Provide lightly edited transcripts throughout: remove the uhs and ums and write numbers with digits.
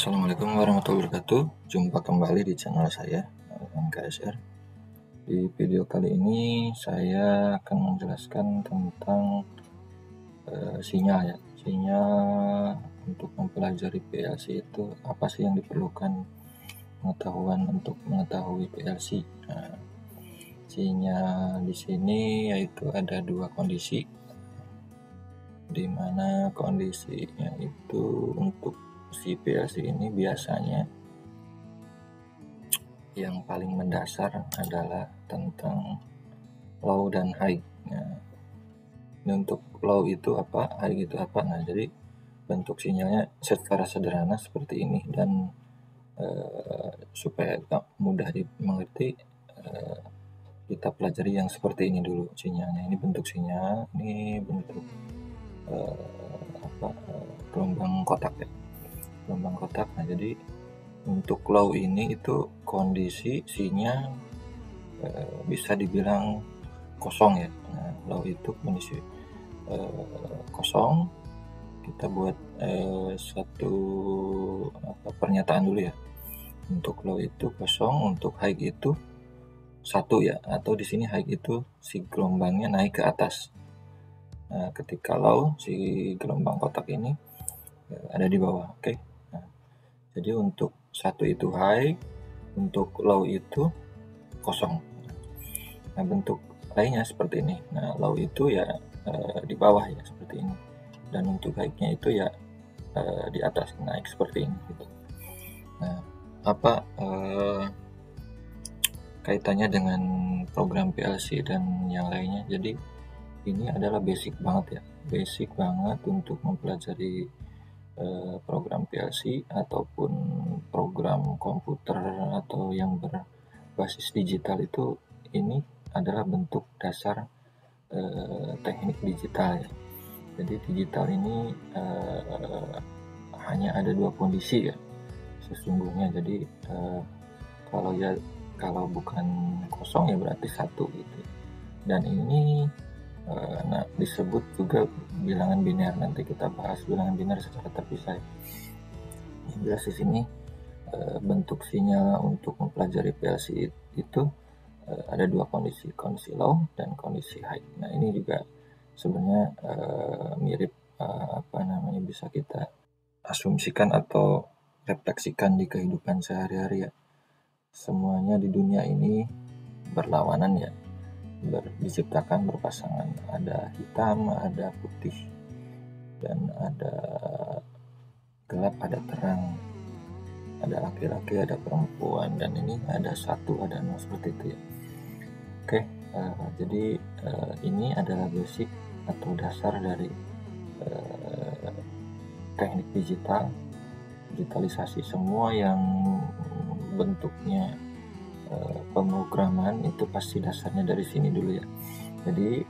Assalamualaikum warahmatullahi wabarakatuh. Jumpa kembali di channel saya, NKSR. Di video kali ini saya akan menjelaskan tentang sinyal ya. Sinyal untuk mempelajari PLC itu apa sih yang diperlukan pengetahuan untuk mengetahui PLC. Nah, sinyal di sini yaitu ada dua kondisi, di mana kondisinya itu untuk si PLC ini biasanya yang paling mendasar adalah tentang low dan high. Nah, ini untuk low itu apa, high itu apa. Nah, jadi bentuk sinyalnya secara sederhana seperti ini, dan supaya mudah dimengerti, kita pelajari yang seperti ini dulu sinyalnya. Ini bentuk sinyal, ini bentuk gelombang kotak ya, gelombang kotak. Nah, jadi untuk low ini itu kondisi sinyal bisa dibilang kosong ya. Nah, low itu kondisi kosong. Kita buat satu pernyataan dulu ya. Untuk low itu kosong, untuk high itu 1 ya, atau di sini high itu si gelombangnya naik ke atas. Nah, ketika low, si gelombang kotak ini ada di bawah. Oke. Nah, jadi untuk 1 itu high, untuk low itu kosong. Nah, bentuk lainnya seperti ini. Nah, low itu ya di bawah ya, seperti ini. Dan untuk high-nya itu ya di atas, naik seperti ini gitu. Nah, apa kaitannya dengan program PLC dan yang lainnya? Jadi ini adalah basic banget ya, basic banget untuk mempelajari program PLC ataupun program komputer atau yang berbasis digital. Itu ini adalah bentuk dasar teknik digital ya. Jadi digital ini hanya ada 2 kondisi ya sesungguhnya. Jadi kalau bukan kosong ya berarti 1 gitu. Dan ini disebut juga bilangan biner. Nanti kita bahas bilangan biner secara terpisah. Yang jelas di sini bentuk sinyal untuk mempelajari PLC itu ada 2 kondisi, kondisi low dan kondisi high. Nah, ini juga sebenarnya mirip bisa kita asumsikan atau refleksikan di kehidupan sehari-hari ya. Semuanya di dunia ini berlawanan ya, diciptakan berpasangan, ada hitam, ada putih, dan ada gelap, ada terang, ada laki-laki, ada perempuan, dan ini ada 1, ada 0, seperti itu ya. Oke, jadi ini adalah basic atau dasar dari teknik digitalisasi. Semua yang bentuknya pemrograman itu pasti dasarnya dari sini dulu ya. Jadi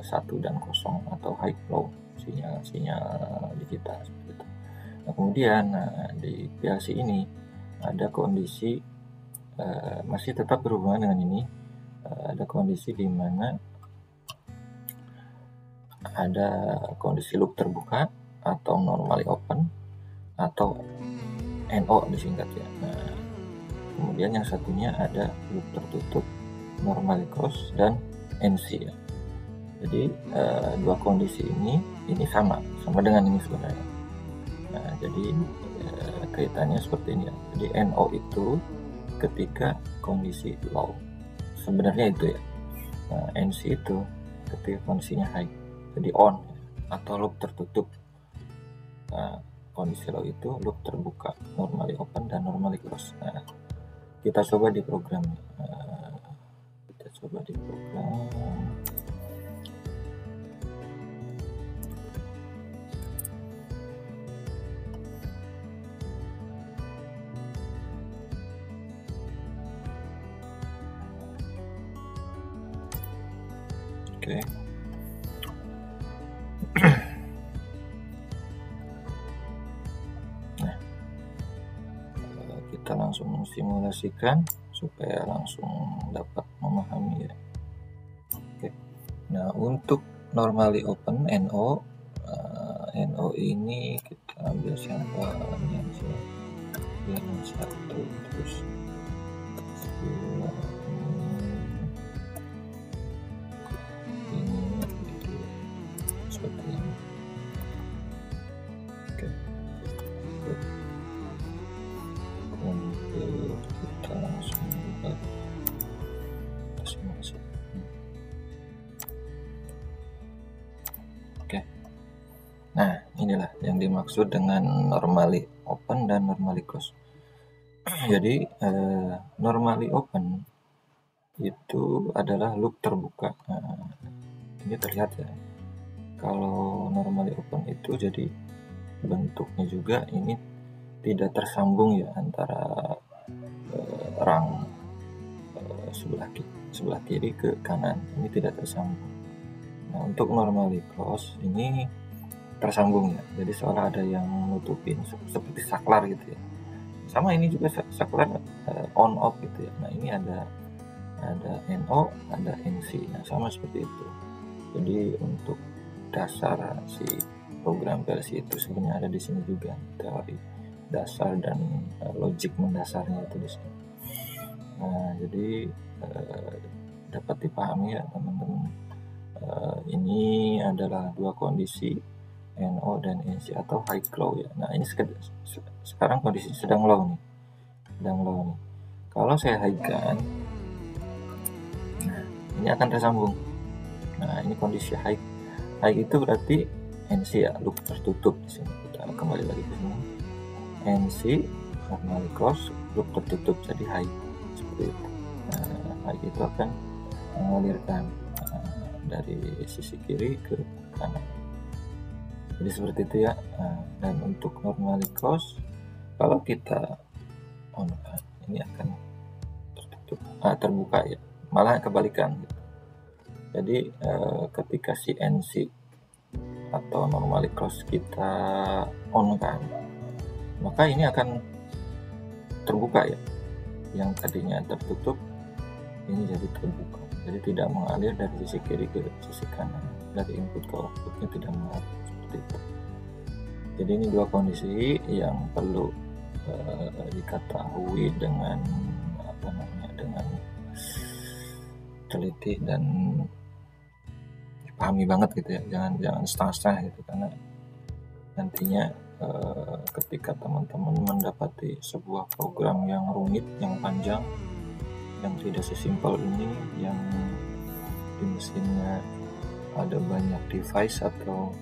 1 dan 0 atau high low sinyal digital seperti itu. Nah, kemudian di PLC ini ada kondisi masih tetap berhubungan dengan ini. Ada kondisi di mana ada kondisi loop terbuka atau normally open atau NO disingkat ya. Nah, kemudian yang satunya ada loop tertutup, normally closed, dan NC ya. Jadi 2 kondisi ini sama dengan ini sebenarnya. Nah, jadi kaitannya seperti ini ya. Jadi NO itu ketika kondisi low, sebenarnya itu ya. Nah, NC itu ketika kondisinya high, jadi on atau loop tertutup. Nah, kondisi low itu loop terbuka, normally open dan normally close. Nah, kita coba di program. Oke. Nah, kita langsung simulasikan supaya langsung dapat memahami ya. Oke. Nah, untuk normally open NO NO ini kita ambil sampelnya bilangan 1, terus ini gitu, seperti ini. Oke, untuk kita langsung buka simulasi. Oke, nah inilah yang dimaksud dengan normally open dan normally close. Jadi normally open itu adalah loop terbuka. Nah, ini terlihat ya, kalau normally open itu jadi bentuknya juga ini tidak tersambung ya antara rang sebelah kiri ke kanan, ini tidak tersambung. Nah, untuk normally close ini tersambung ya, jadi seolah ada yang nutupin seperti saklar gitu ya. Sama ini juga saklar on off gitu ya. Nah, ini ada NO, ada NC. Nah, sama seperti itu. Jadi untuk dasar si program PLC itu sebenarnya ada di sini juga, teori dasar dan logik mendasarnya itu di sini. Nah, jadi dapat dipahami ya teman-teman. Ini adalah dua kondisi NO dan NC atau high low ya. Nah, ini sekarang kondisi sedang low nih. Kalau saya high kan, nah ini akan tersambung. Nah, ini kondisi high itu berarti NC ya, loop tertutup di sini. Kita kembali lagi ke sini. NC normally close, loop tertutup, jadi high seperti itu. Nah, high itu akan mengalirkan dari sisi kiri ke kanan. Jadi seperti itu ya. Dan untuk normally close, kalau kita on ini akan tertutup, terbuka ya, malah kebalikan gitu. Jadi ketika si NC atau normally close kita on kan, maka ini akan terbuka ya, yang tadinya tertutup ini jadi terbuka, jadi tidak mengalir dari sisi kiri ke sisi kanan, dari input ke outputnya tidak mengalir seperti itu. Jadi ini dua kondisi yang perlu diketahui dengan dengan teliti dan dipahami banget gitu ya, jangan setengah-setengah gitu, karena nantinya ketika teman-teman mendapati sebuah program yang rumit, yang panjang, yang tidak sesimpel ini, yang di mesinnya ada banyak device atau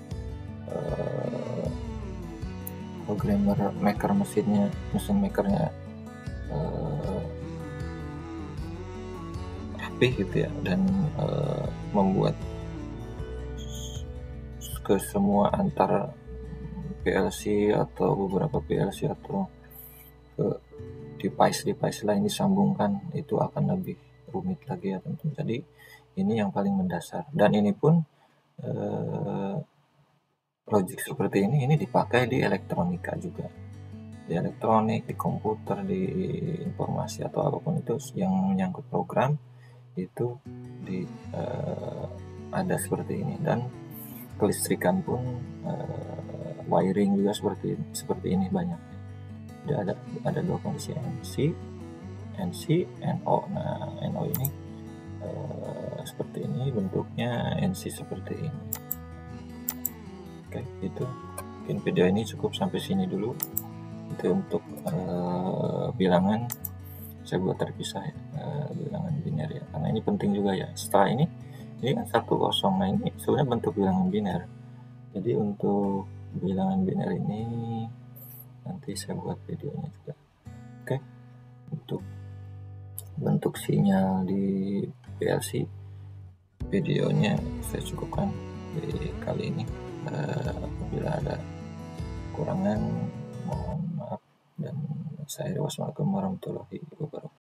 programmer maker mesin makernya rapih gitu ya, dan membuat ke semua antar PLC atau beberapa PLC atau ke device lain disambungkan, itu akan lebih rumit lagi ya teman-teman. Jadi ini yang paling mendasar, dan ini pun logik seperti ini dipakai di elektronika juga, di elektronik, di komputer, di informasi atau apapun itu yang menyangkut program itu ada seperti ini. Dan kelistrikan pun wiring juga seperti ini banyak. Jadi ada dua kondisi NC, NO. Nah, NO ini seperti ini bentuknya, NC seperti ini. Oke, itu mungkin video ini cukup sampai sini dulu. Itu untuk bilangan saya buat terpisah ya, bilangan biner ya, karena ini penting juga ya. Setelah ini kan 1,0. Nah, ini sebenarnya bentuk bilangan biner. Jadi untuk bilangan biner ini nanti saya buat videonya juga. Oke, untuk bentuk sinyal di PLC videonya saya cukupkan di kali ini. Apabila ada kekurangan mohon maaf, dan saya wassalamualaikum warahmatullahi wabarakatuh.